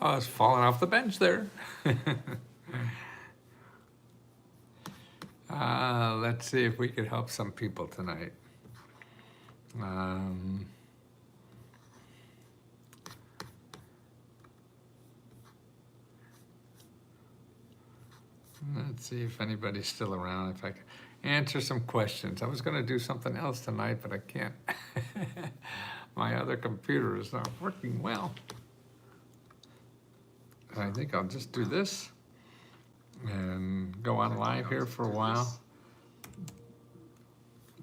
I was falling off the bench there. Let's see if we could help some people tonight. Um, let's see if anybody's still around, if I can answer some questions. I was going to do something else tonight, but I can't. My other computer is not working well. I think I'll just do this and go on live here for a while.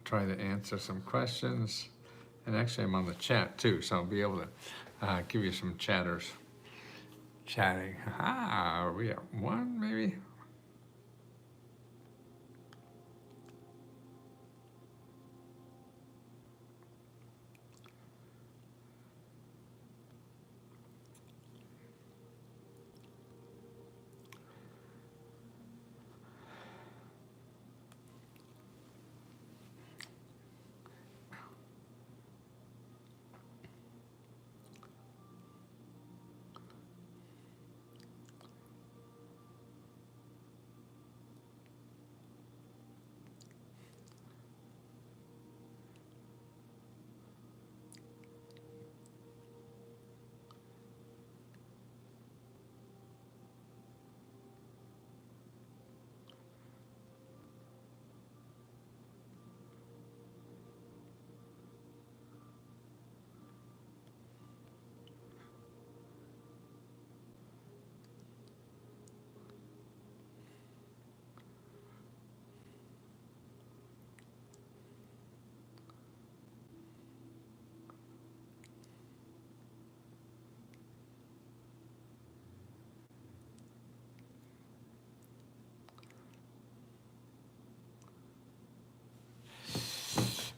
Try to answer some questions. And actually, I'm on the chat too, so I'll be able to give you some chatters chatting. Are we at one maybe?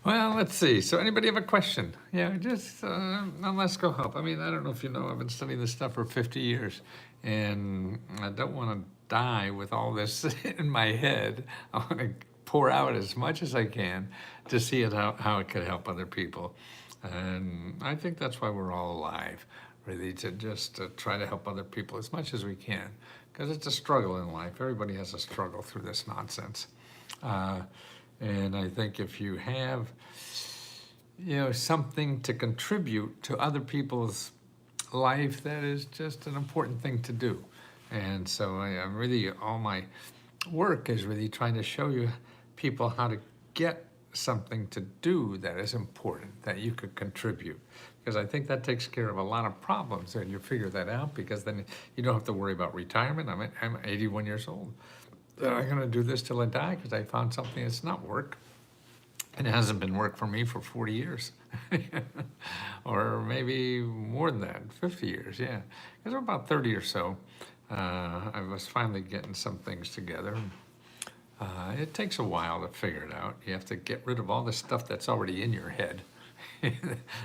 Well, let's see. So anybody have a question? Yeah, just on Let's Go Help. I mean, I don't know if you know, I've been studying this stuff for 50 years, and I don't want to die with all this in my head. I want to pour out as much as I can to see how it could help other people. And I think that's why we're all alive, really, to just try to help other people as much as we can, because it's a struggle in life. Everybody has a struggle through this nonsense. And I think if you have, something to contribute to other people's life, that is just an important thing to do. And so I'm really, all my work is really trying to show you people how to get something to do that is important, that you could contribute. Because I think that takes care of a lot of problems, and you figure that out, because then you don't have to worry about retirement. I'm 81 years old. I'm going to do this till I die because I found something that's not work. And it hasn't been work for me for 40 years. Or maybe more than that, 50 years, yeah. Because I'm about 30 or so. I was finally getting some things together. It takes a while to figure it out. You have to get rid of all the stuff that's already in your head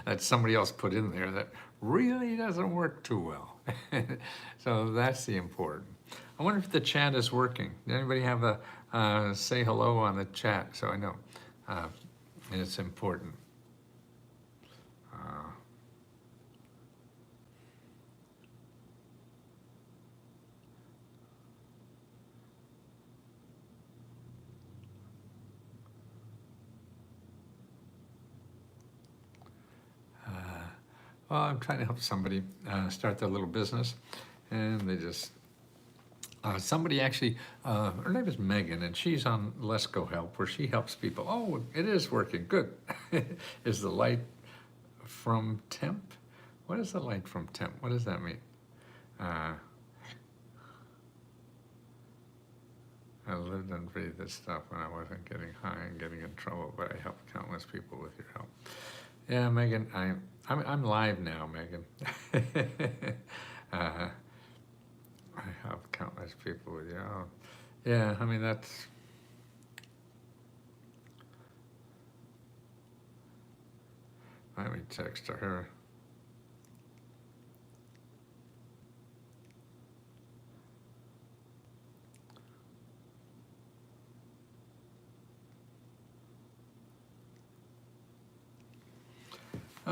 that somebody else put in there that really doesn't work too well. So that's the important. I wonder if the chat is working. Did anybody have a say hello on the chat so I know? It's important. Well, I'm trying to help somebody start their little business, and they just somebody actually, her name is Megan, and she's on Let's Go Help, where she helps people. Oh, it is working. Good. Is the light from temp? What is the light from temp? What does that mean? I lived and breathed this stuff when I wasn't getting high and getting in trouble, but I helped countless people with your help. Yeah, Megan, I'm live now, Megan. I help countless people with you. Oh, yeah, I mean, that's, let me text to her.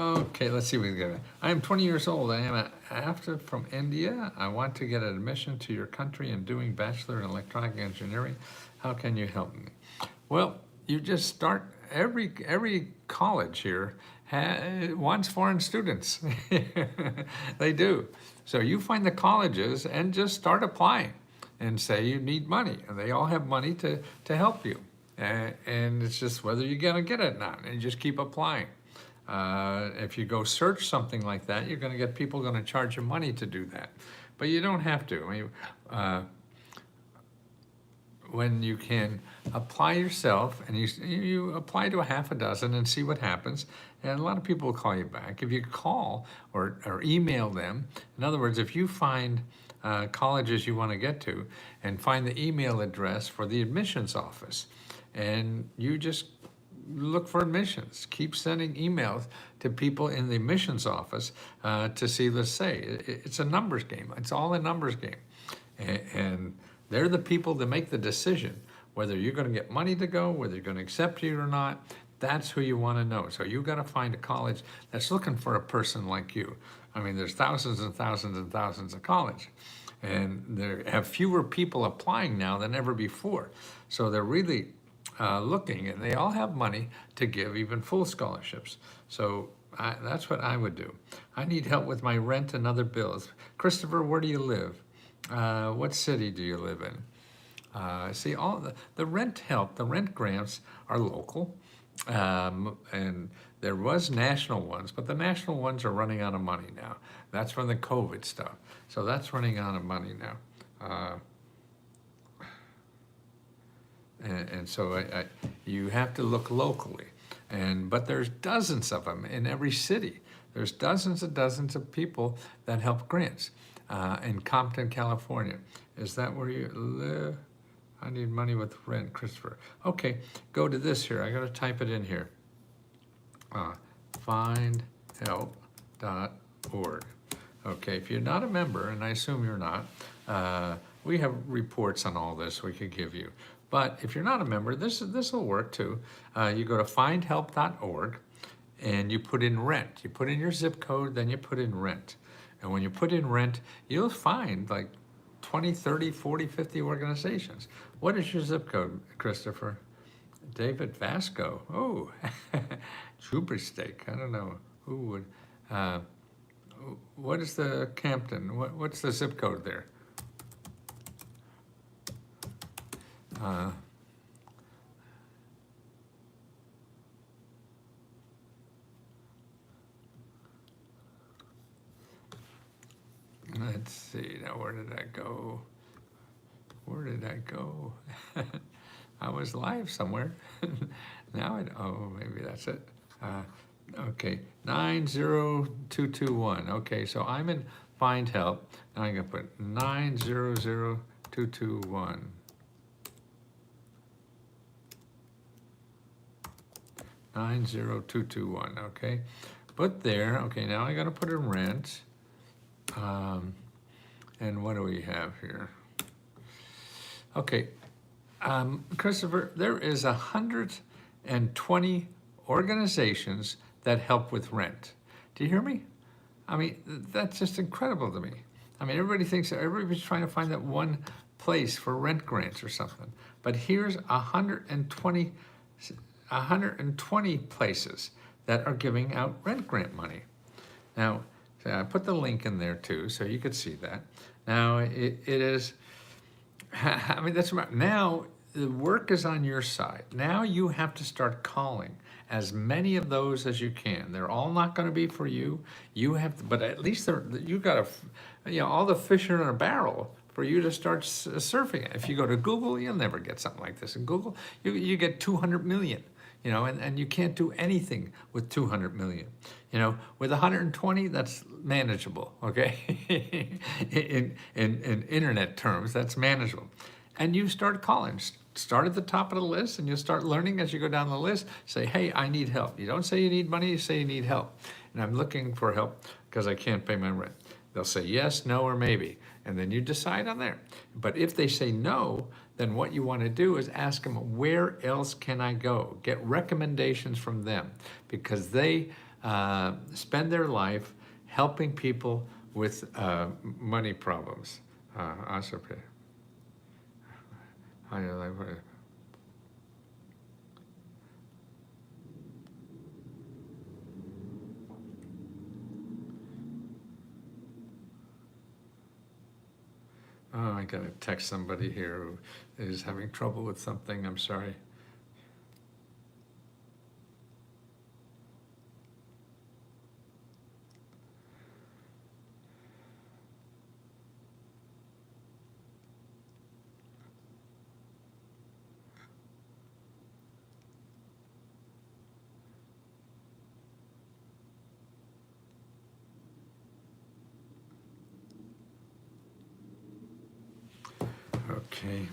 Okay, let's see what we got. I am 20 years old. I am after from India. I want to get admission to your country and doing bachelor in electronic engineering. How can you help me? Well, you just start, every college here wants foreign students. They do. So you find the colleges and just start applying and say you need money. And they all have money to help you. And it's just whether you're gonna get it or not, and you just keep applying. If you go search something like that, you're gonna get people gonna charge you money to do that. But you don't have to. I mean, when you can apply yourself, and you apply to a half a dozen and see what happens, and a lot of people will call you back. If you call or email them, in other words, if you find colleges you want to get to and find the email address for the admissions office, and you just look for admissions, keep sending emails to people in the admissions office to see, let's say, it's a numbers game. It's all a numbers game. And they're the people that make the decision whether you're going to get money to go, whether you're going to accept you or not. That's who you want to know. So you've got to find a college that's looking for a person like you. I mean, there's thousands and thousands and thousands of colleges, and they have fewer people applying now than ever before. So they're really looking, and they all have money to give, even full scholarships. So that's what I would do. I need help with my rent and other bills. Christopher, where do you live? What city do you live in? See, all the rent help, the rent grants are local, and there was national ones, but the national ones are running out of money now. That's from the COVID stuff. So that's running out of money now. And so you have to look locally. But there's dozens of them in every city. There's dozens and dozens of people that help grants. In Compton, California. Is that where you live? I need money with rent, Christopher. Okay, go to this here. I gotta type it in here. Findhelp.org. Okay, if you're not a member, and I assume you're not, we have reports on all this we could give you. But if you're not a member, this will work too. You go to findhelp.org and you put in rent. You put in your zip code, then you put in rent. And when you put in rent, you'll find like 20, 30, 40, 50 organizations. What is your zip code, Christopher? David Vasco. Oh, Trooper Steak. I don't know who would. What is the Campton? What's the zip code there? Let's see, now where did I go? Where did I go? I was live somewhere. Now oh, maybe that's it. Okay, 90221. Okay, so I'm in Find Help. Now I'm gonna put 900221. 90221, okay? Put there, okay, now I gotta put in rent. And what do we have here? Okay, Christopher, there is 120 organizations that help with rent. Do you hear me? I mean, that's just incredible to me. I mean, everybody thinks everybody's trying to find that one place for rent grants or something. But here's 120 places that are giving out rent grant money. Now, I put the link in there too, so you could see that. Now, it is, I mean, that's about, now the work is on your side. Now you have to start calling as many of those as you can. They're all not gonna be for you. You have to, but at least you got to, you know, all the fish are in a barrel for you to start surfing it. If you go to Google, you'll never get something like this. In Google, you get 200 million. You know, and you can't do anything with 200 million. You know, with 120, that's manageable, okay? in internet terms, that's manageable. And you start calling. Start at the top of the list, and you'll start learning as you go down the list. Say, hey, I need help. You don't say you need money, you say you need help. And I'm looking for help because I can't pay my rent. They'll say yes, no, or maybe. And then you decide on there. But if they say no, then what you want to do is ask them, where else can I go? Get recommendations from them, because they spend their life helping people with money problems. Also, oh, I gotta text somebody here who is having trouble with something. I'm sorry. Okay.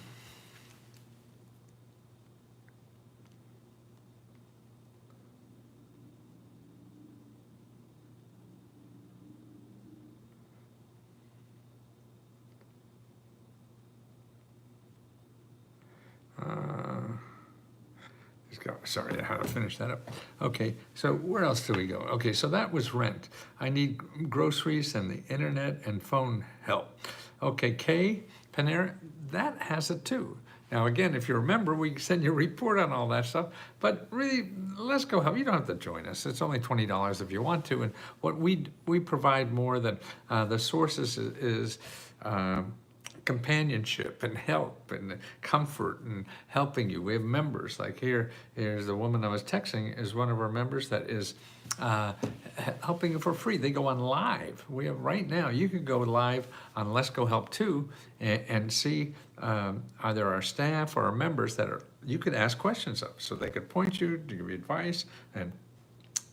Sorry, I had to finish that up. Okay, so where else do we go? Okay, so that was rent. I need groceries and the internet and phone help. Okay, K, Panera, that has it too. Now again, if you remember, we send you a report on all that stuff, but really, Let's Go Help, you don't have to join us. It's only $20 if you want to, and what we provide more than the sources is companionship and help and comfort and helping you. We have members, like here's the woman I was texting is one of our members that is helping you for free. They go on live. We have right now, you can go live on Let's Go Help too and see either our staff or our members that you could ask questions of. So they could point you, to give you advice, and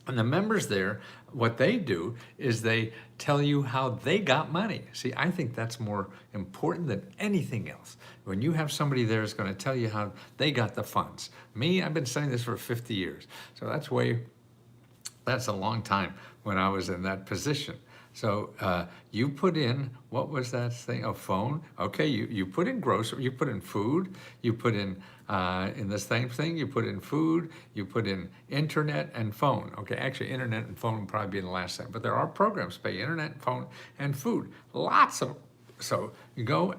the members there, what they do is they tell you how they got money. See, I think that's more important than anything else. When you have somebody there who's going to tell you how they got the funds. Me, I've been saying this for 50 years. So that's a long time when I was in that position. So you put in, what was that thing, a phone? Okay, you put in grocery, you put in food, you put in the same thing, you put in food, you put in internet and phone. Okay, actually internet and phone would probably be in the last thing, but there are programs pay internet, phone, and food. Lots of them. So you go,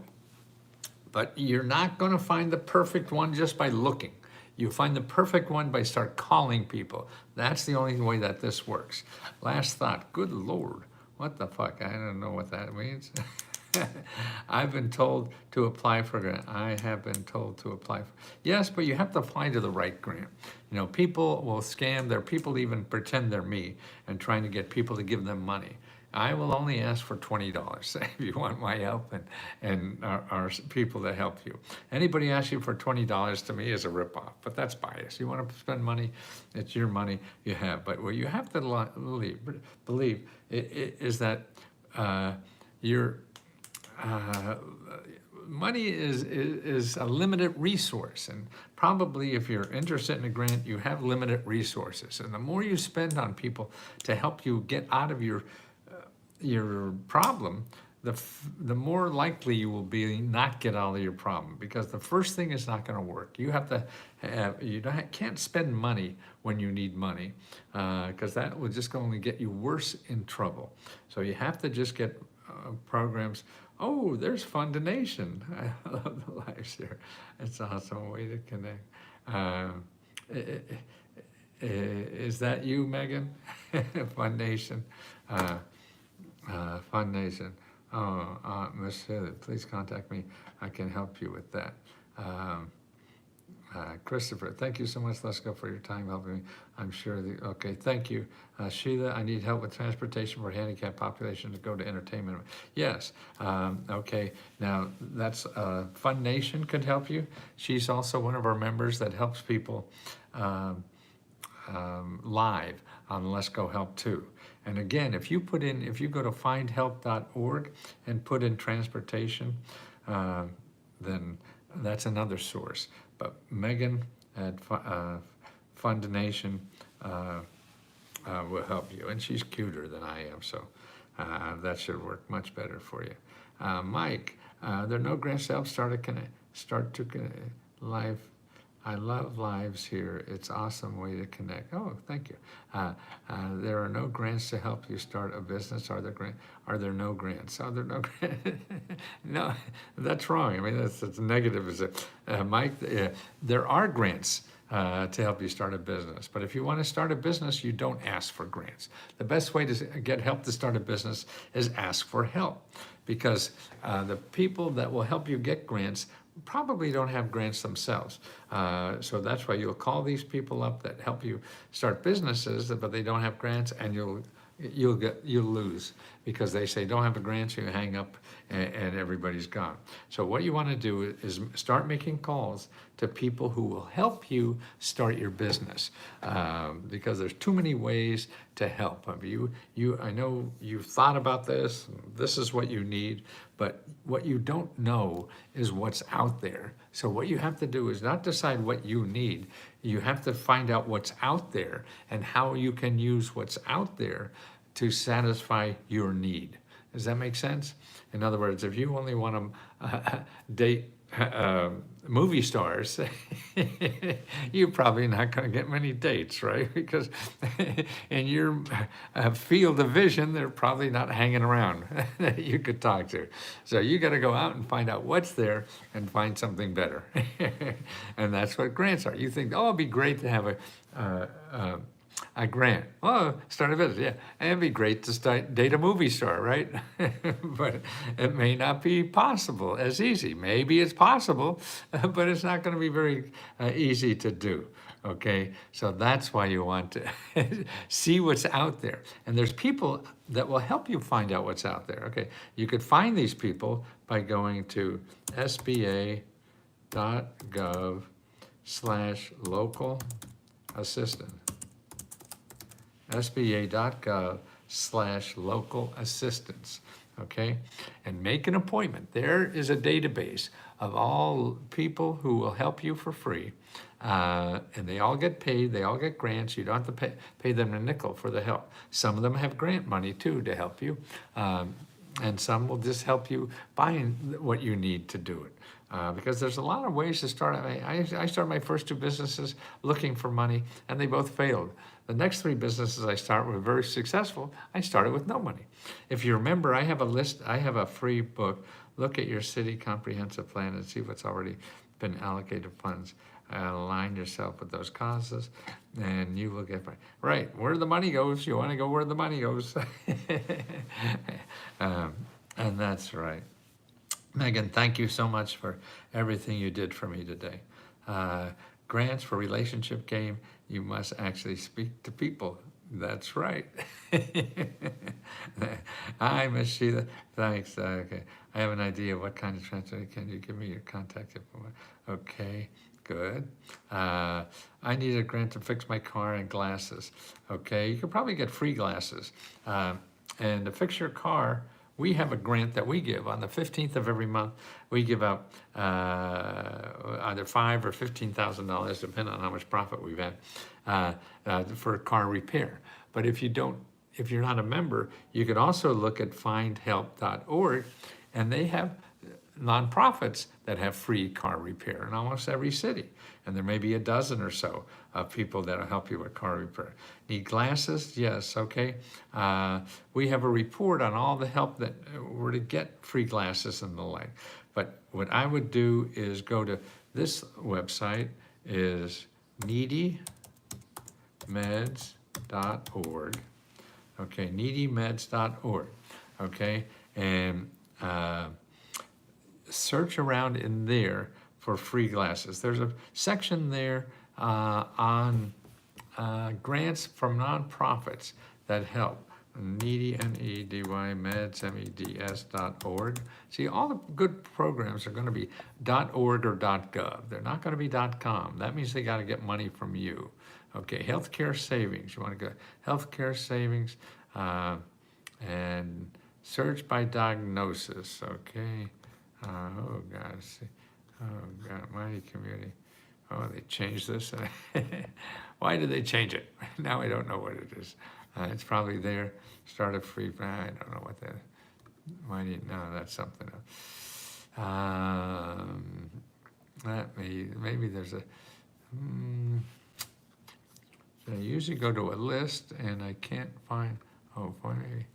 but you're not gonna find the perfect one just by looking. You find the perfect one by start calling people. That's the only way that this works. Last thought, good Lord. What the fuck? I don't know what that means. I've been told to apply for a grant. I have been told to apply for. Yes, but you have to apply to the right grant. You know, people will scam. There are people even pretend they're me and trying to get people to give them money. I will only ask for $20 if you want my help and our people to help you. Anybody asks you for $20 to me is a ripoff, but that's bias. You want to spend money, it's your money you have. But what you have to believe is that your money is a limited resource, and probably if you're interested in a grant, you have limited resources. And the more you spend on people to help you get out of your problem, the more likely you will be not get out of your problem, because the first thing is not going to work. You have to can't spend money when you need money, because that will just only get you worse in trouble. So you have to just get programs. Oh, there's Fund a Nation. I love the lives here. It's an awesome way to connect. Is that you, Megan? Fund Nation. Fund Nation. Oh, Ms. Heather, please contact me. I can help you with that. Christopher, thank you so much, Let's Go, for your time helping me. I'm sure okay, thank you. Sheila, I need help with transportation for handicapped population to go to entertainment. Yes, okay, now that's Fund Nation could help you. She's also one of our members that helps people live on Let's Go Help too. And again, if you go to findhelp.org and put in transportation, then that's another source. But Megan at Fund a Nation will help you, and she's cuter than I am, so that should work much better for you. Mike, there are no grants to help start to live I love lives here. It's awesome way to connect. Oh, thank you. There are no grants to help you start a business. Are there no grants? Are there no grants? No, that's wrong. I mean, that's negative. Is it, Mike? There are grants to help you start a business. But if you want to start a business, you don't ask for grants. The best way to get help to start a business is ask for help, because the people that will help you get grants probably don't have grants themselves. So that's why you'll call these people up that help you start businesses, but they don't have grants, and you'll lose, because they say don't have a grant, you hang up, and everybody's gone. So what you want to do is start making calls to people who will help you start your business, because there's too many ways to help. I mean, I know you've thought about this. This is what you need, but what you don't know is what's out there. So what you have to do is not decide what you need. You have to find out what's out there and how you can use what's out there to satisfy your need. Does that make sense? In other words, if you only want to date movie stars, you're probably not going to get many dates, right? Because in your field of vision, they're probably not hanging around that you could talk to. So you got to go out and find out what's there and find something better. And that's what grants are. You think, oh, it'd be great to have a grant. Oh, start a business, yeah. And it'd be great to date a movie star, right? But it may not be possible as easy. Maybe it's possible, but it's not going to be very easy to do. Okay, so that's why you want to see what's out there. And there's people that will help you find out what's out there. Okay, you could find these people by going to sba.gov/local assistant. sba.gov/local assistance, okay? And make an appointment. There is a database of all people who will help you for free, and they all get paid, they all get grants. You don't have to pay them a nickel for the help. Some of them have grant money too to help you, and some will just help you find what you need to do it. Because there's a lot of ways to start. I started my first two businesses looking for money, and they both failed. The next three businesses I started were very successful. I started with no money. If you remember, I have a list, I have a free book. Look at your city comprehensive plan and see what's already been allocated funds. Align yourself with those causes, and you will get right. Where the money goes, you want to go where the money goes. And that's right. Megan, thank you so much for everything you did for me today. Grants for relationship game, you must actually speak to people. That's right. Hi, Miss Sheila. Thanks. Okay. I have an idea of what kind of transfer. Can you give me your contact info? Okay, good. I need a grant to fix my car and glasses. Okay, you could probably get free glasses. And to fix your car, we have a grant that we give on the 15th of every month. We give out either $5,000 or $15,000, depending on how much profit we've had, for car repair. But if you're not a member, you can also look at findhelp.org, and they have nonprofits that have free car repair in almost every city. And there may be a dozen or so of people that will help you with car repair. Need glasses? Yes, okay. We have a report on all the help that were to get free glasses and the like. But what I would do is go to this website, is needymeds.org. Okay, needymeds.org. Okay, and search around in there for free glasses. There's a section there on grants from nonprofits that help. Needy, N-E-D-Y, meds, M-E-D-S.org. See, all the good programs are going to be .org or .gov. They're not going to be .com. That means they got to get money from you. Okay, healthcare savings. You want to go healthcare savings and search by diagnosis. Okay. Oh, God. Oh, God. Mighty community. Oh, they changed this. Why did they change it? Now I don't know what it is. It's probably there. Start a free. I don't know what that is. No, that's something else. Maybe there's a I usually go to a list and I can't find, oh, funny,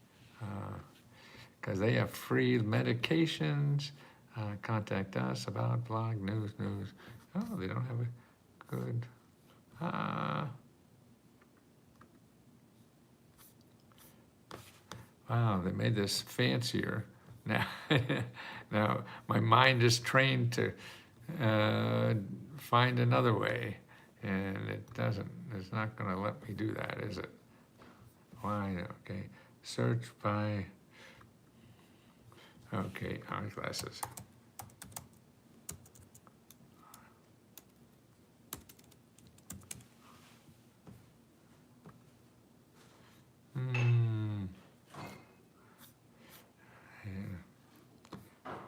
because they have free medications. Contact us about blog, news. Oh, they don't have a good, wow, they made this fancier. Now, now my mind is trained to find another way, and it doesn't. It's not going to let me do that, is it? Why? Okay, search by. Okay, eyeglasses.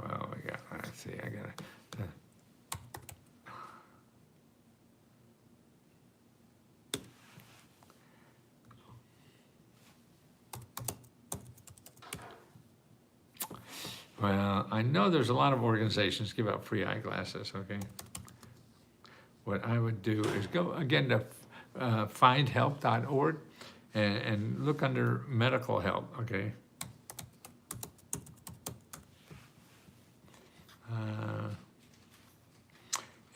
Well, we got. Let's see. I gotta. Well, I know there's a lot of organizations give out free eyeglasses, okay? What I would do is go again to findhelp.org and look under medical help, okay?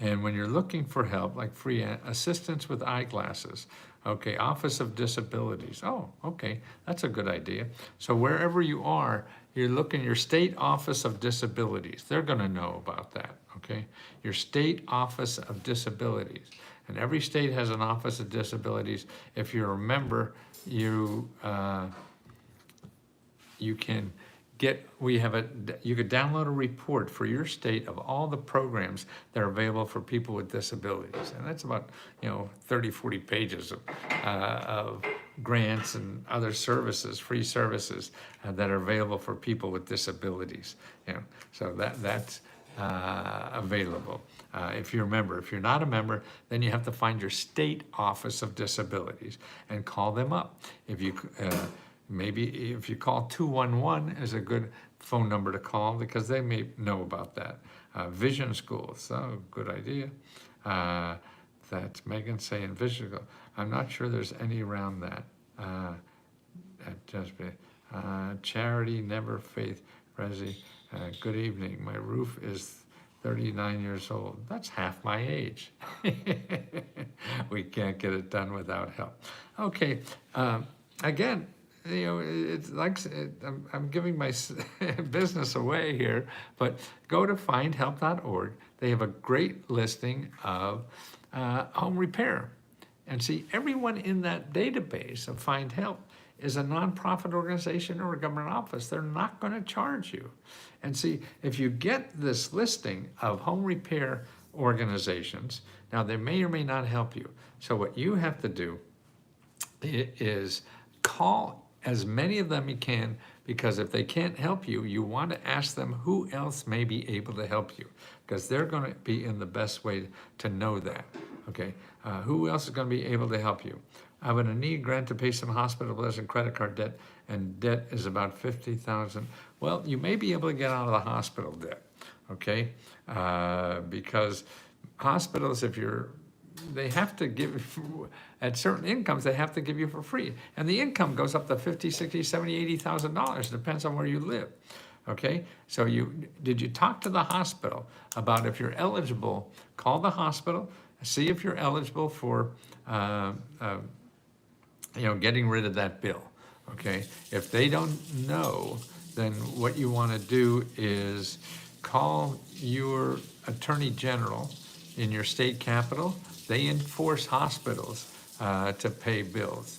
And when you're looking for help, like free assistance with eyeglasses, okay, Office of Disabilities. Oh, okay, that's a good idea. So wherever you are, you look in your state Office of Disabilities. They're gonna know about that, okay? Your state Office of Disabilities. And every state has an Office of Disabilities. If you're a member, you can you could download a report for your state of all the programs that are available for people with disabilities. And that's about, 30, 40 pages of grants and other services, free services that are available for people with disabilities. So that's available if you're a member. If you're not a member, then you have to find your state Office of Disabilities and call them up. Maybe if you call 211 is a good phone number to call because they may know about that. Vision schools, oh, good idea. That's Megan saying vision school. I'm not sure there's any around that. Charity, Never Faith, Resi. Good evening. My roof is 39 years old. That's half my age. We can't get it done without help. Okay, again, it's like I'm giving my business away here, but go to findhelp.org. They have a great listing of home repair. And see, everyone in that database of Find Help is a nonprofit organization or a government office. They're not going to charge you. And see, if you get this listing of home repair organizations, now they may or may not help you. So what you have to do is call as many of them you can, because if they can't help you, you want to ask them who else may be able to help you, because they're going to be in the best way to know that, okay? Who else is going to be able to help you? I'm going to need grant to pay some hospital bills and credit card debt, and debt is about $50,000. Well, you may be able to get out of the hospital debt, okay? Because hospitals, they have to give, at certain incomes, they have to give you for free. And the income goes up to $50,000, $60,000, $70,000, $80,000, depends on where you live, okay? So did you talk to the hospital about if you're eligible? Call the hospital, see if you're eligible for, getting rid of that bill, okay? If they don't know, then what you wanna do is call your attorney general in your state capital. They enforce hospitals to pay bills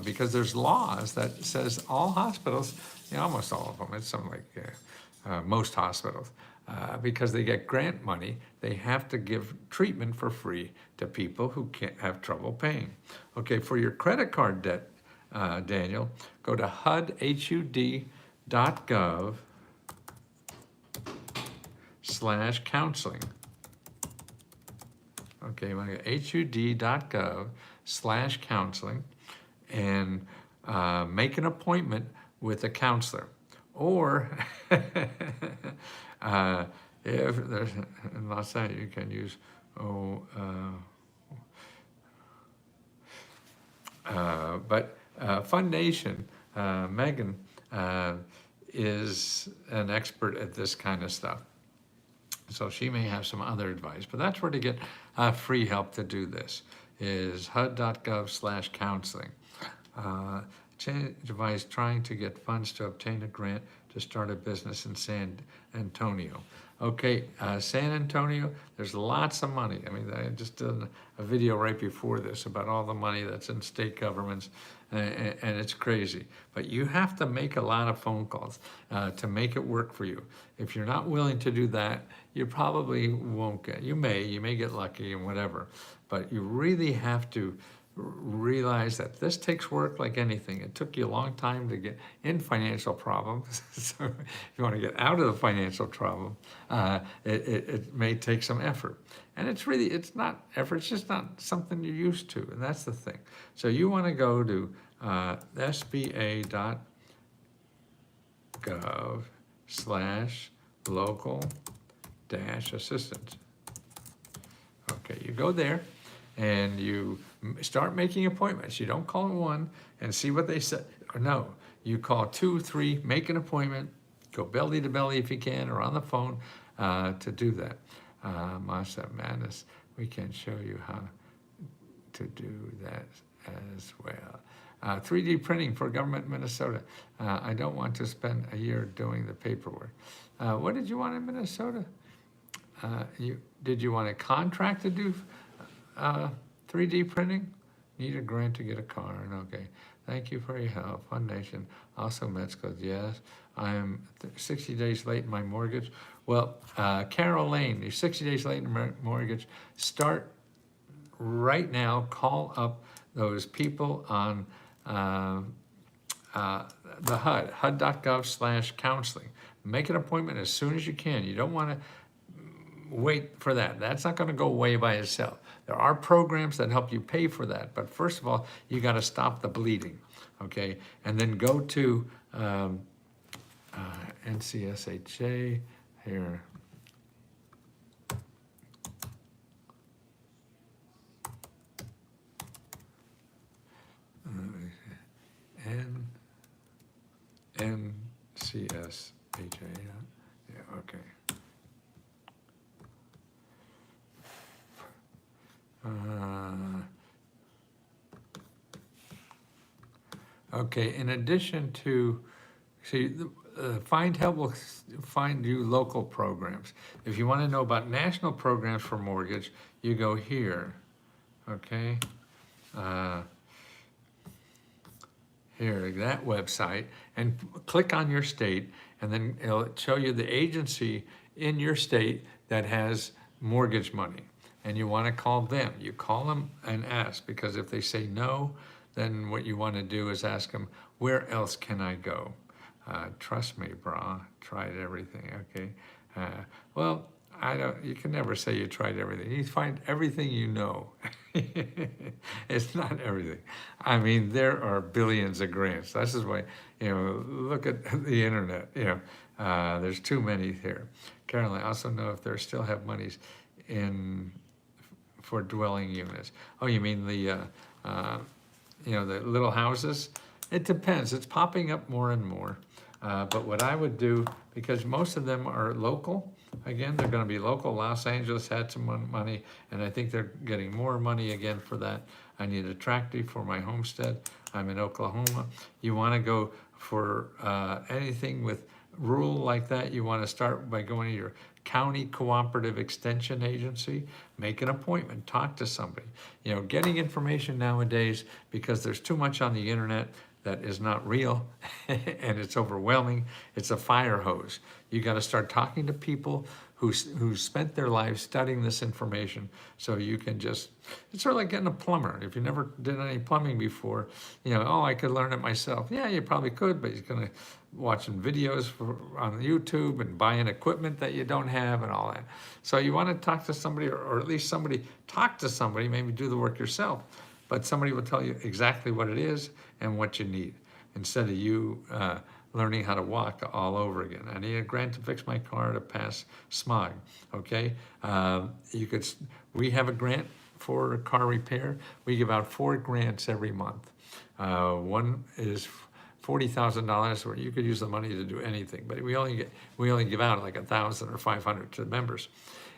because there's laws that says all hospitals, almost all of them, it's something like most hospitals, because they get grant money, they have to give treatment for free to people who can't have trouble paying. Okay, for your credit card debt, Daniel, go to hud.gov/counseling. Okay, you want to go hud.gov/counseling and make an appointment with a counselor. Or if there's in Los Angeles, you can use But Fund Nation, Megan, is an expert at this kind of stuff. So she may have some other advice, but that's where to get free help to do this, is hud.gov/counseling. Change advice trying to get funds to obtain a grant to start a business in San Antonio. Okay, San Antonio, there's lots of money. I mean, I just did a video right before this about all the money that's in state governments, and it's crazy. But you have to make a lot of phone calls to make it work for you. If you're not willing to do that, you probably won't get, you may get lucky and whatever, but you really have to realize that this takes work like anything. It took you a long time to get in financial problems. So if you want to get out of the financial problem, it may take some effort. And it's not effort, it's just not something you're used to. And that's the thing. So you want to go to sba.gov/local-assistance. Okay, you go there and you start making appointments. You don't call one and see what they say. No, you call 2, 3, make an appointment, go belly to belly if you can, or on the phone to do that. Masa Madness, we can show you how to do that as well. 3D printing for government Minnesota. I don't want to spend a year doing the paperwork. What did you want in Minnesota? Did you want a contract to do 3D printing? Need a grant to get a car. Okay. Thank you for your help. Fund Nation. Also, Metzko. Yes, I am 60 days late in my mortgage. Well, Carol Lane, you're 60 days late in my mortgage. Start right now. Call up those people on the HUD, hud.gov/counseling. Make an appointment as soon as you can. You don't want to wait for that. That's not going to go away by itself. There are programs that help you pay for that, but first of all, you got to stop the bleeding, okay? And then go to NCSHA here. NCSHA, yeah, okay. Okay, in addition to, see, Find Help will find you local programs. If you want to know about national programs for mortgage, you go here, okay? Here, that website, and click on your state, and then it'll show you the agency in your state that has mortgage money. And you want to call them. You call them and ask, because if they say no, then what you want to do is ask them, where else can I go? Trust me, brah, tried everything, okay? Well, you can never say you tried everything. You find everything you know. It's not everything. I mean, there are billions of grants. This is why, look at the internet, there's too many here. Carolyn, I also know if they still have monies for dwelling units. Oh, you mean the little houses? It depends. It's popping up more and more. But what I would do, because most of them are local, again, they're going to be local. Los Angeles had some money, and I think they're getting more money again for that. I need a tractor for my homestead. I'm in Oklahoma. You want to go for anything with rural like that, you want to start by going to your county cooperative extension agency, make an appointment, talk to somebody. Getting information nowadays, because there's too much on the internet that is not real and it's overwhelming. It's a fire hose. You got to start talking to people who spent their lives studying this information, so you can it's sort of like getting a plumber. If you never did any plumbing before, I could learn it myself. Yeah, you probably could, but you're gonna watching videos on YouTube and buying equipment that you don't have and all that. So you want to talk to somebody, or at least somebody talk to somebody, maybe do the work yourself, but somebody will tell you exactly what it is and what you need, instead of you learning how to walk all over again. I need a grant to fix my car to pass smog, okay? We have a grant for car repair. We give out 4 grants every month. One is $40,000, where you could use the money to do anything, but we only give out like 1,000 or 500 to members.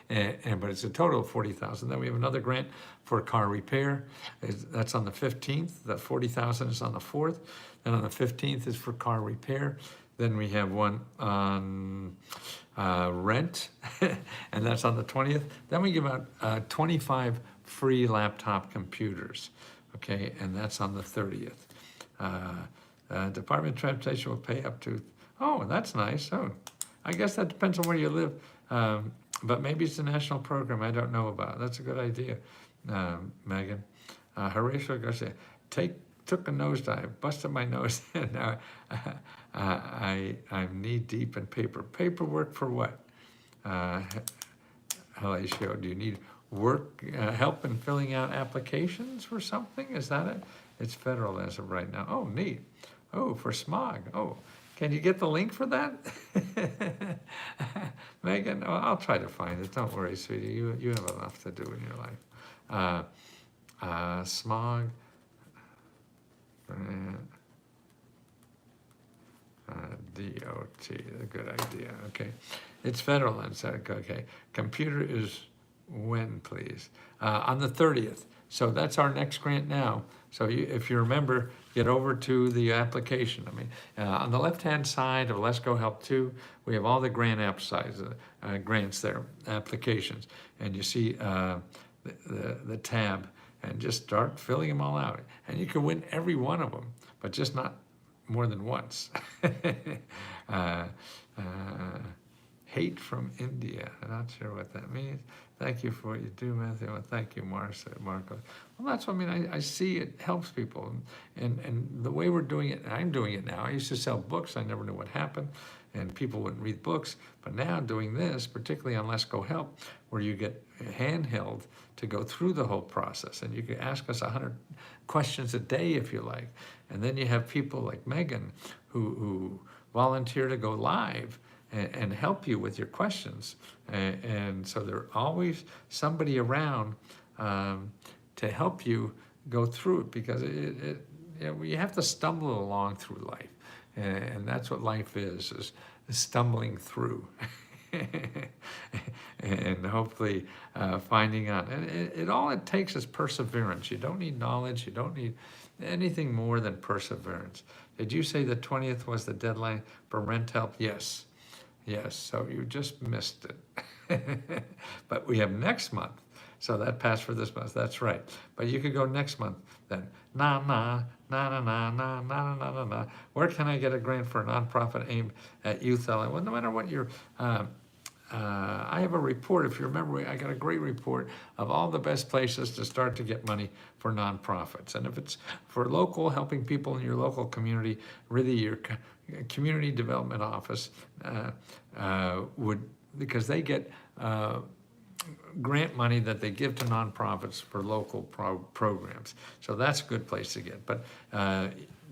But it's a total of 40,000. Then we have another grant for car repair. That's on the 15th. The 40,000 is on the 4th. Then on the 15th is for car repair. Then we have one on rent, and that's on the 20th. Then we give out 25 free laptop computers, okay, and that's on the 30th. Department of Transportation will pay up to, oh, that's nice. Oh, I guess that depends on where you live. But maybe it's a national program I don't know about. That's a good idea, Megan. Horatio Garcia, took a nosedive, busted my nose, and now I'm knee deep in paperwork for what? Horatio, do you need help in filling out applications for something? Is that it? It's federal as of right now. Oh, neat. Oh, for smog. Oh, can you get the link for that? Megan, oh, I'll try to find it. Don't worry, sweetie. You have enough to do in your life. Smog. DOT, a good idea. Okay. It's federal, and so, okay. Computer is when, please? On the 30th. So that's our next grant now. So if you remember, get over to the application. I mean, on the left-hand side of Let's Go Help 2, we have all the grant app size, grants there, applications. And you see the tab, and just start filling them all out. And you can win every one of them, but just not more than once. Hate from India. I'm not sure what that means. Thank you for what you do, Matthew. Well, thank you, Marco. Well, that's what I mean. I see it helps people. And the way we're doing it, and I'm doing it now. I used to sell books. I never knew what happened. And people wouldn't read books. But now doing this, particularly on Let's Go Help, where you get handheld to go through the whole process. And you can ask us 100 questions a day if you like. And then you have people like Megan who volunteer to go live and help you with your questions. And so there's always somebody around to help you go through it, because you have to stumble along through life. And that's what life is stumbling through. And hopefully finding out. And all it takes is perseverance. You don't need knowledge. You don't need anything more than perseverance. Did you say the 20th was the deadline for rent help? Yes. Yes, so you just missed it. But we have next month. So that passed for this month, that's right. But you could go next month then. Na na, na na na na na na na na. Where can I get a grant for a nonprofit aimed at youth? Well, no matter what your, I have a report, if you remember, I got a great report of all the best places to start to get money for nonprofits. And if it's for local, helping people in your local community, really your community development office would, because they get grant money that they give to nonprofits for local programs. So that's a good place to get. But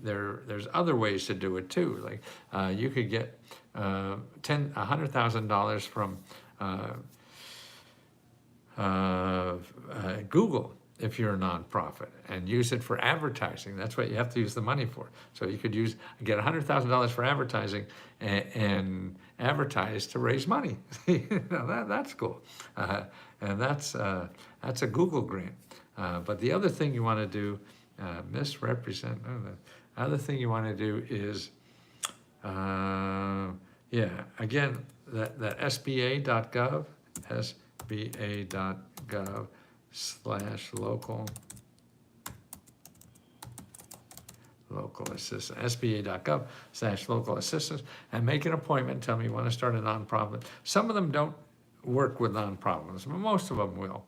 there's other ways to do it too. Like you could get $100,000 from Google if you're a nonprofit, and use it for advertising. That's what you have to use the money for. So you could get $100,000 for advertising and advertise to raise money. That's cool. And that's a Google grant. But the other thing you want to do, misrepresent, the other thing you want to do is, again, that SBA.gov, SBA.gov/local assistance, SBA.gov/local assistance, and make an appointment. Tell me you want to start a nonprofit. Some of them don't work with nonprofits, but most of them will,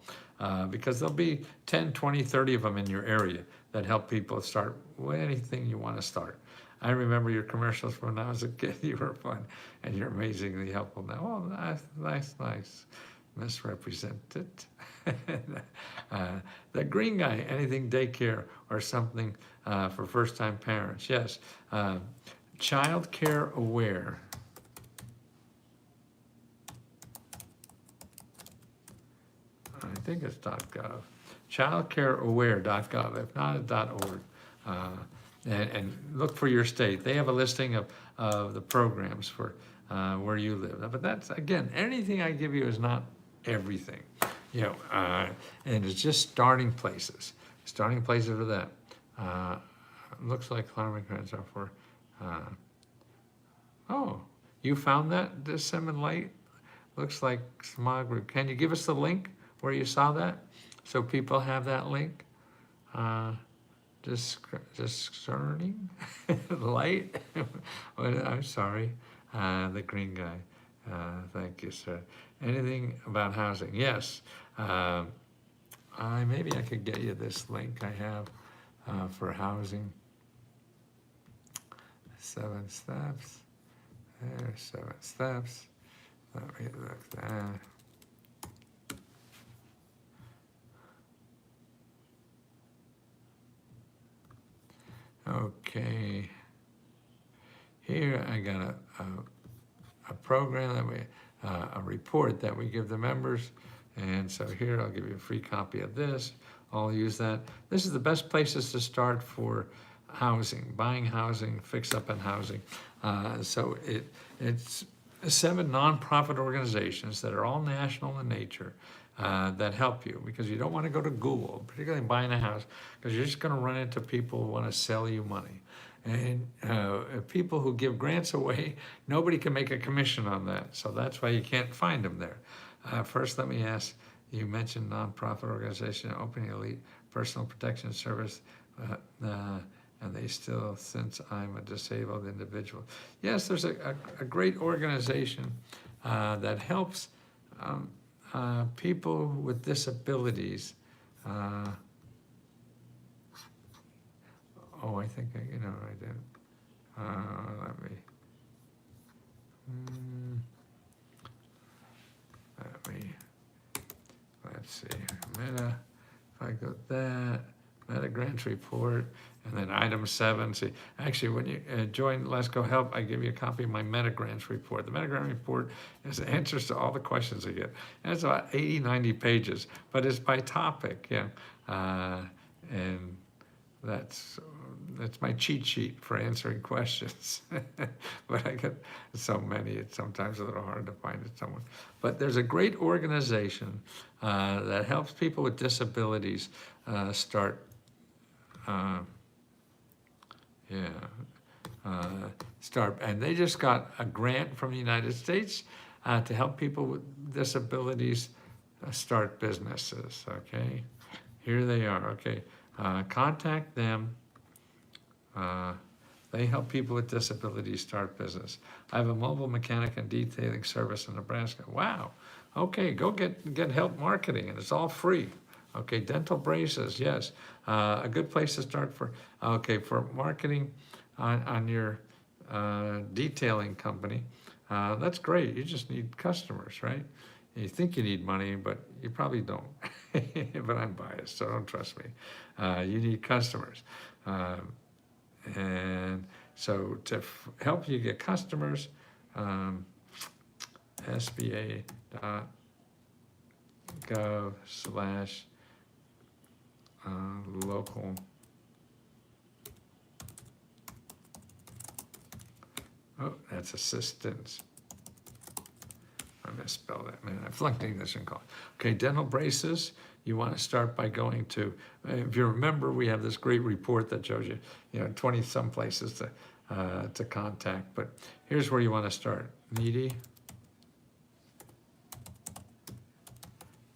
because there'll be 10, 20, 30 of them in your area that help people start with anything you want to start. I remember your commercials from when I was a kid. You were fun, and you're amazingly helpful now. Oh, nice. Misrepresented. The green guy, anything daycare or something for first-time parents. Yes. Child Care Aware. I think it's .gov. Childcareaware.gov. If not, it's .org. and look for your state. They have a listing of the programs for where you live. But that's, again, anything I give you is not everything, you know, and it's just starting places for that. Looks like climate grants are for, oh, you found that, Dissemin Light? Looks like small group. Can you give us the link where you saw that? So people have that link? Discerning light? Well, I'm sorry, the green guy. Thank you, sir. Anything about housing? Yes. Maybe I could get you this link I have for housing. 7 steps. There's 7 steps. Let me look that. Okay. Here I got a program that we, a report that we give the members. And so here I'll give you a free copy of this. I'll use that. This is the best places to start for housing, buying housing, fix up in housing. So it's 7 nonprofit organizations that are all national in nature that help you, because you don't want to go to Google, particularly buying a house, because you're just going to run into people who want to sell you money. And people who give grants away, nobody can make a commission on that. So that's why you can't find them there. First, let me ask, you mentioned nonprofit organization, Open Elite Personal Protection Service, and they still, since I'm a disabled individual. Yes, there's a great organization that helps people with disabilities. Oh, I think I didn't. Let's see, Meta, if I go that, Meta grants report, and then item 7. See, actually, when you join Let's Go Help, I give you a copy of my Meta grants report. The Meta grant report is answers to all the questions I get. And it's about 80, 90 pages, but it's by topic, yeah. And that's my cheat sheet for answering questions. But I get so many, it's sometimes a little hard to find it somewhere. But there's a great organization that helps people with disabilities start, and they just got a grant from the United States to help people with disabilities start businesses, okay? Here they are, okay. Contact them. They help people with disabilities start business. I have a mobile mechanic and detailing service in Nebraska. Wow. Okay, go get help marketing, and it's all free. Okay, dental braces, yes. A good place to start for marketing on your detailing company. That's great. You just need customers, right? You think you need money, but you probably don't. But I'm biased, so don't trust me. You need customers. And so to help you get customers, SBA.gov/local. Oh, that's assistance. I misspelled that, man. I flunked English in college. Okay, dental braces. You want to start by going to, if you remember, we have this great report that shows you, 20 some places to contact. But here's where you want to start.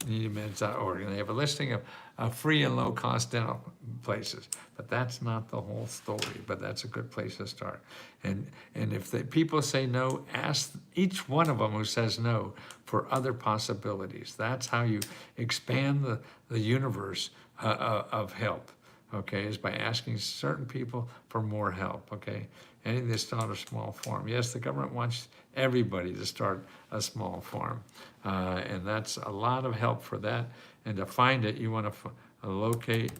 Needymeds.org, and they have a listing of free and low-cost dental places. But that's not the whole story, but that's a good place to start. And if the people say no, ask each one of them who says no for other possibilities. That's how you expand the universe of help, okay, is by asking certain people for more help, okay? Anything to start a small farm. Yes, the government wants everybody to start a small farm, and that's a lot of help for that. And to find it, you want to locate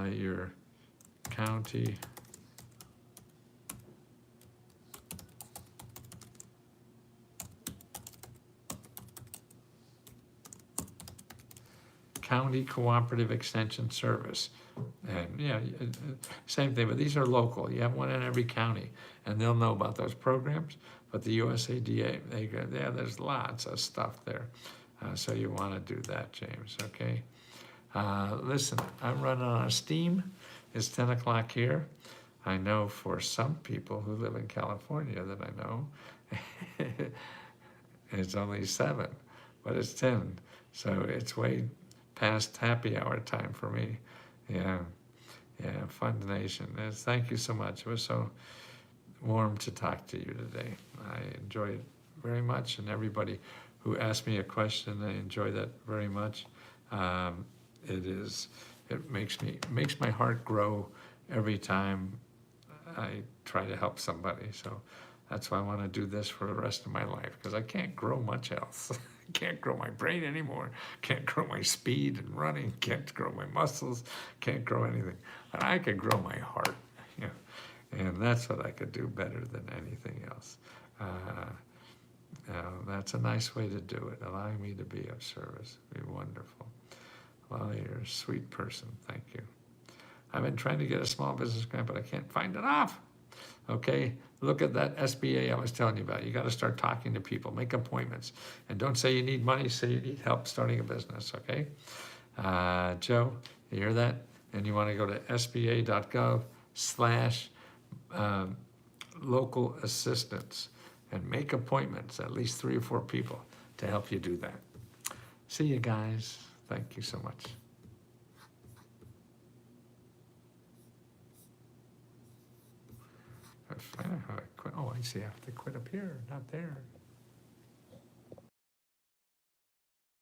your county Cooperative Extension Service. And yeah, same thing, but these are local. You have one in every county, and they'll know about those programs. But the USADA, they go, yeah, there's lots of stuff there. So you want to do that, James, okay? Listen, I'm running on a steam. It's 10 o'clock here. I know for some people who live in California that I know, it's only 7, but it's 10. So it's way past happy hour time for me. Yeah, yeah, Fund Nation. Thank you so much. It was so warm to talk to you today. I enjoyed it very much, and everybody who asked me a question, I enjoy that very much. It makes my heart grow every time I try to help somebody. So that's why I want to do this for the rest of my life, because I can't grow much else. I can't grow my brain anymore. Can't grow my speed and running. Can't grow my muscles. Can't grow anything. But I can grow my heart. You know, and that's what I could do better than anything else. That's a nice way to do it, allowing me to be of service. Be wonderful. Well, you're a sweet person. Thank you. I've been trying to get a small business grant, but I can't find enough. Okay, look at that SBA I was telling you about. You got to start talking to people, make appointments, and don't say you need money, say you need help starting a business, okay? Joe, you hear that? And you want to go to sba.gov/local assistance and make appointments, at least 3 or 4 people to help you do that. See you guys. Thank you so much. I find out how to quit. Oh, I see. I have to quit up here, not there.